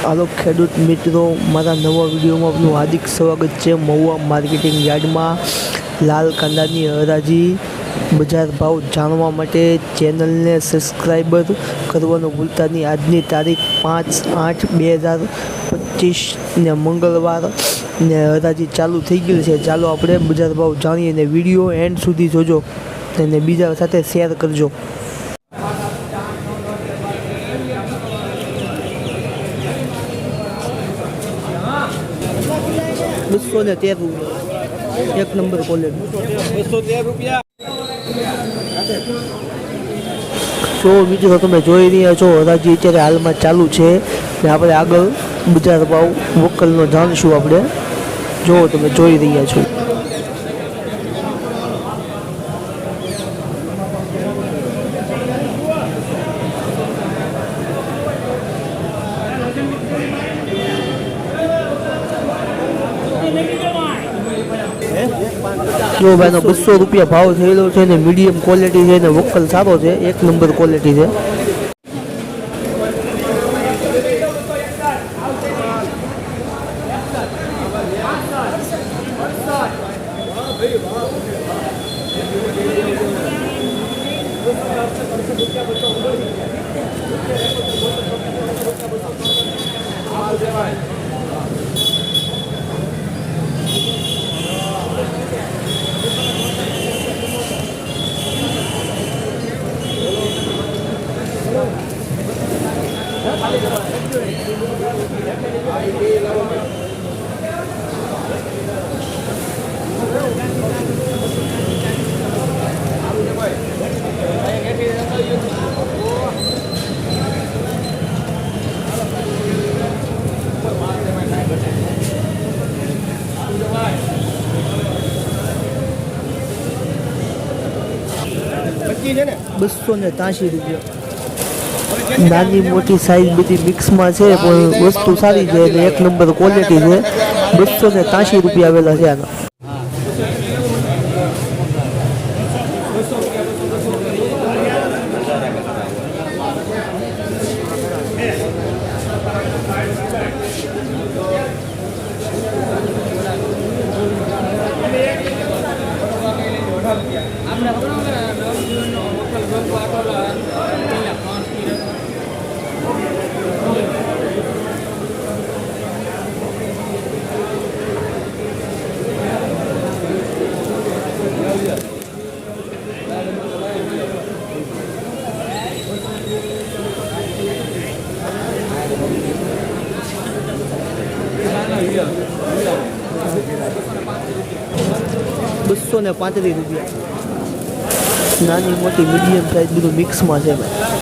હાલો ખેડૂત મિત્રો, મારા નવા વિડીયોમાં આપનું હાર્દિક સ્વાગત છે। મહુવા માર્કેટિંગ યાર્ડમાં લાલ કાંદાની હરાજી બજાર ભાવ જાણવા માટે ચેનલને સબસ્ક્રાઈબર કરવાનું ભૂલતા નહીં। આજની તારીખ 5/8/2025 ને મંગળવાર ને હરાજી ચાલુ થઈ ગઈ છે। ચાલો આપણે બજાર ભાવ જાણીએ ને વિડીયો એન્ડ સુધી જોજો અને બીજા સાથે શેર કરજો। 213 રૂપિયા એક નંબર ક્વોલિટી। 213 રૂપિયા। જો મિત્રો તમે જોઈ રહ્યા છો હરાજી અત્યારે હાલમાં ચાલુ છે ને આપણે આગળ બજાર ભાવ વકલનો જાણીશું। આપણે જો તમે જોઈ રહ્યા છો जो भाई 200 रुपया भाव थयेलो छे ने मीडियम क्वॉलिटी है ने वोकल सारो छे, एक नंबर क्वॉलिटी है। ₹283 नानी मोटी साइज बधी मिक्स में है पण वस्तु सारी है, एक नंबर क्वॉलिटी है। 283 रुपया आवेला है आना। ₹235 नानी मोटी मीडियम साइज બધું મિક્સમાં છે।